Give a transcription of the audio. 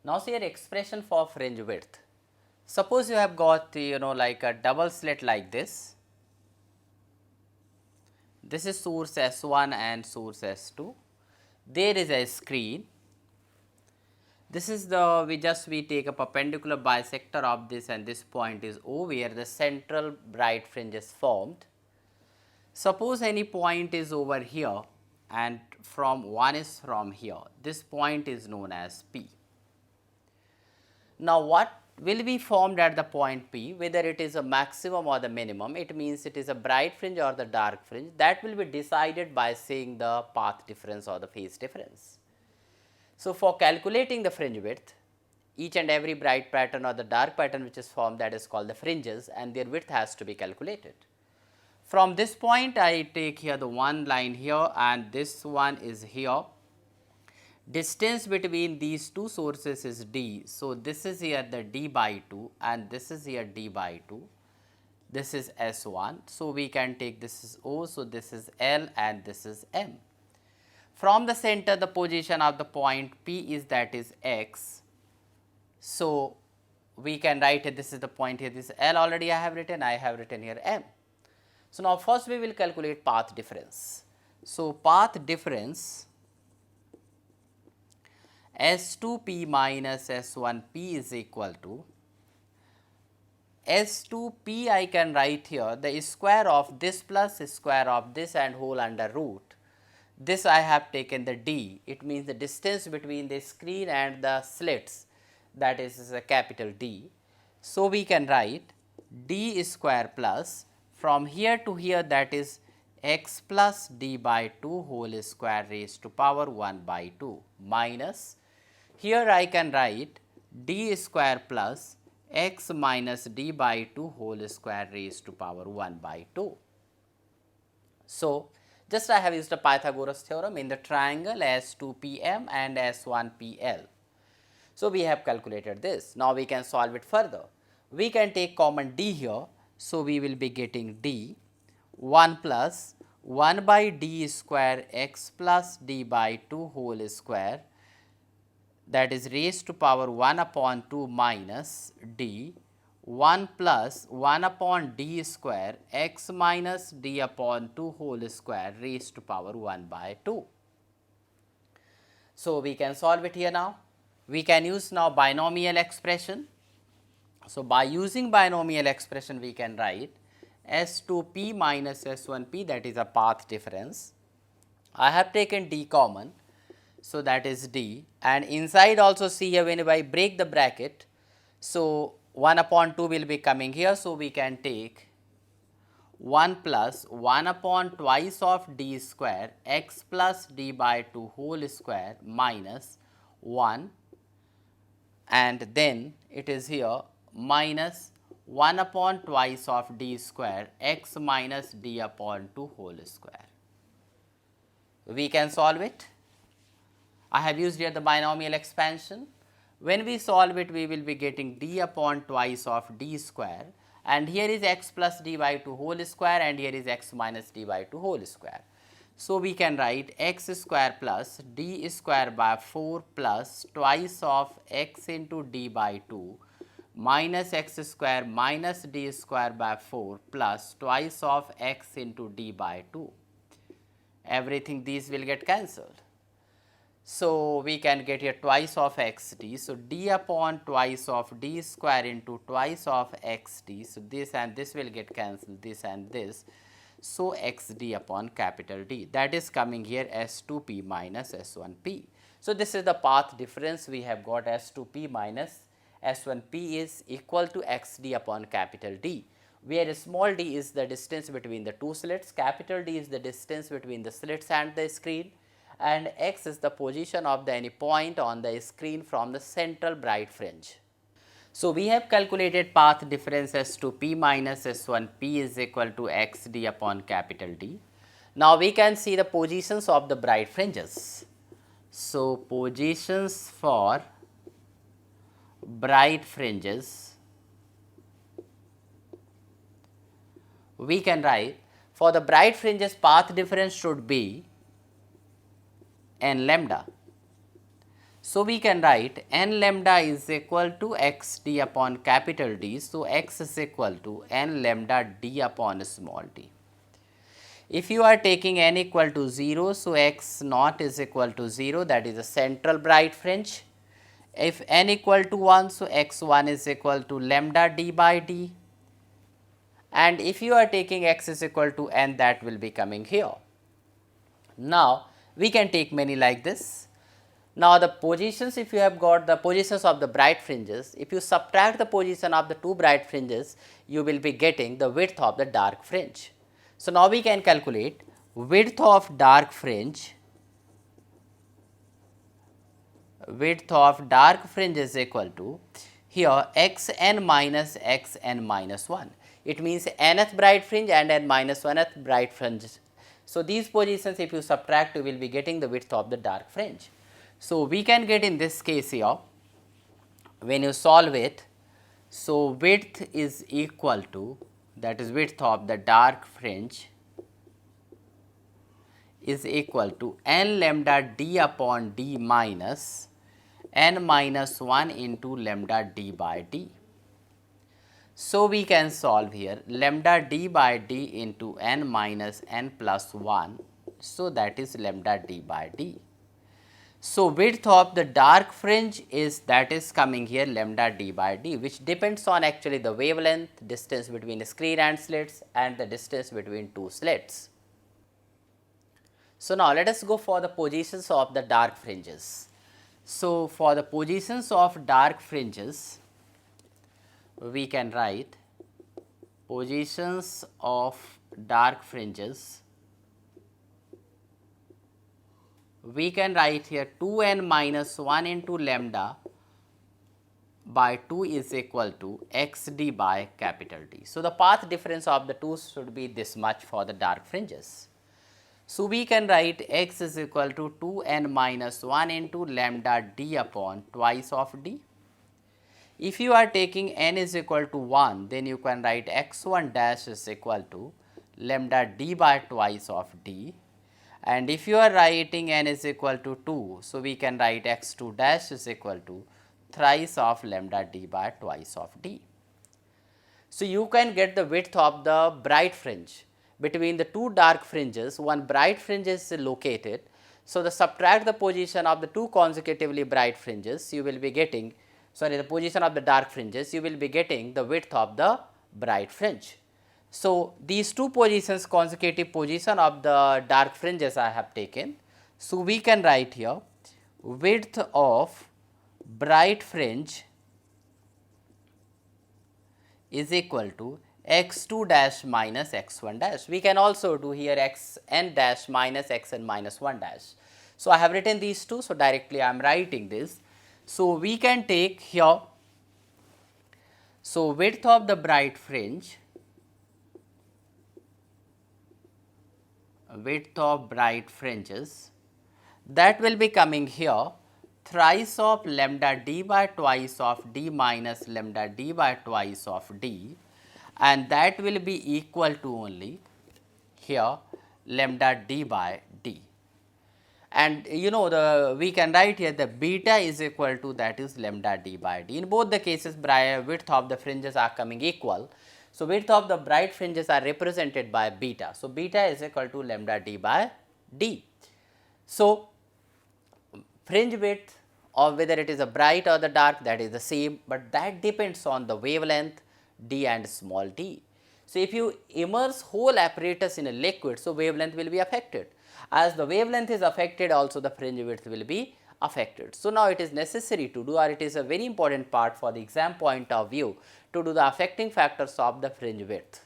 Now see your expression for fringe width. Suppose you have got like a double slit like this. This is source S1 and source S2. There is a screen. This is the we take a perpendicular bisector of this, and this point is O where the central bright fringe is formed. Suppose any point is over here and one is from here. This point is known as P. Now what will be formed at the point P, whether it is a maximum or the minimum, it means it is a bright fringe or the dark fringe, that will be decided by seeing the path difference or the phase difference. So for calculating the fringe width, each and every bright pattern or the dark pattern which is formed, that is called the fringes, and their width has to be calculated. From this point I take here the one line here and this one is here. Distance between these two sources is d. So this is here the d by 2 and this is here d by 2. This is S1. So we can take this is O. So this is L and this is M. From the center, the position of the point P is, that is x. So we can write it, this is the point here, this is L already I have written here M. So now first we will calculate path difference. So path difference S2P minus S1P is equal to S2P. I can write here the square of this plus square of this and whole under root. This I have taken the d, it means the distance between the screen and the slits, that is a capital D. So we can write d square plus from here to here, that is x plus d by 2 whole square raised to power 1 by 2 minus, here I can write d square plus x minus d by 2 whole square raised to power 1 by 2. So just I have used a Pythagoras theorem in the triangle S2PM and S1PL. So we have calculated this. Now we can solve it further. We can take common d here. So we will be getting d 1 plus 1 by d square x plus d by 2 whole square, that is raised to power 1 upon 2 minus d 1 plus 1 upon d square x minus d upon 2 whole square raised to power 1 by 2. So we can solve it here now. We can use now binomial expression. So by using binomial expression we can write S2P minus S1P, that is a path difference. I have taken d common. So that is d, and inside also see here whenever I break the bracket, so 1 upon 2 will be coming here. So we can take 1 plus 1 upon twice of d square x plus d by 2 whole square minus 1, and then it is here minus 1 upon twice of d square x minus d upon 2 whole square. We can solve it. I have used here the binomial expansion. When we solve it, we will be getting d upon twice of d square, and here is x plus d by 2 whole square and here is x minus d by 2 whole square. So we can write x square plus d square by 4 plus twice of x into d by 2 minus x square minus d square by 4 plus twice of x into d by 2. Everything these will get cancelled. So we can get here twice of xd. So d upon twice of d square into twice of xd. So this and this will get cancelled, this and this. So xd upon capital D, that is coming here S2P minus S1P. So this is the path difference. We have got S2P minus S1P is equal to xd upon capital D, where small d is the distance between the two slits, capital D is the distance between the slits and the screen, and x is the position of any point on the screen from the central bright fringe. So we have calculated path difference S2P minus S1P is equal to xd upon capital D. Now we can see the positions of the bright fringes. So positions for bright fringes, we can write for the bright fringes path difference should be n lambda. So, we can write n lambda is equal to x d upon capital D. So, x is equal to n lambda d upon small d. If you are taking n equal to 0, so x naught is equal to 0, that is a central bright fringe. If n equal to 1, so x1 is equal to lambda d by d, and if you are taking x is equal to n, that will be coming here. Now, we can take many like this. Now, the positions, if you have got the positions of the bright fringes, if you subtract the position of the two bright fringes, you will be getting the width of the dark fringe. So, now we can calculate width of dark fringe. Width of dark fringe is equal to here x n minus x n minus 1. It means nth bright fringe and n minus 1th bright fringe. So, these positions if you subtract, you will be getting the width of the dark fringe. So, we can get in this case here, when you solve it, so width is equal to, that is width of the dark fringe is equal to n lambda d upon d minus n minus 1 into lambda d by d. So, we can solve here lambda d by d into n minus n plus 1. So, that is lambda d by d. So, width of the dark fringe is, that is coming here lambda d by d, which depends on actually the wavelength, distance between screen and slits, and the distance between two slits. So, now let us go for the positions of the dark fringes. So, for the positions of dark fringes, we can write positions of dark fringes. We can write here 2n minus 1 into lambda by 2 is equal to xd by capital D. So, the path difference of the two should be this much for the dark fringes. So, we can write x is equal to 2n minus 1 into lambda d upon twice of d. If you are taking n is equal to 1, then you can write x1 dash is equal to lambda d by twice of d, and if you are writing n is equal to 2, so we can write x2 dash is equal to thrice of lambda d by twice of d. So, you can get the width of the bright fringe between the two dark fringes. One bright fringe is located. So, the subtract the position of the two consecutively bright fringes, you will be getting, sorry, the position of the dark fringes, you will be getting the width of the bright fringe. So, these two positions, consecutive position of the dark fringes I have taken. So, we can write here width of bright fringe is equal to x2 dash minus x1 dash. We can also do here xn dash minus xn minus 1 dash. So, I have written these two. So, directly I am writing this. So, we can take here, so width of the bright fringe, width of bright fringes, that will be coming here thrice of lambda d by twice of d minus lambda d by twice of d, and that will be equal to only here lambda d by d. And you know, we can write here the beta is equal to, that is lambda d by d. In both the cases, width of the fringes are coming equal. So, width of the bright fringes are represented by beta. So, beta is equal to lambda d by d. So, fringe width of whether it is a bright or the dark, that is the same, but that depends on the wavelength d and small d. So, if you immerse whole apparatus in a liquid, so wavelength will be affected. As the wavelength is affected, also the fringe width will be affected. So, now it is necessary to do, or it is a very important part for the exam point of view, to do the affecting factors of the fringe width.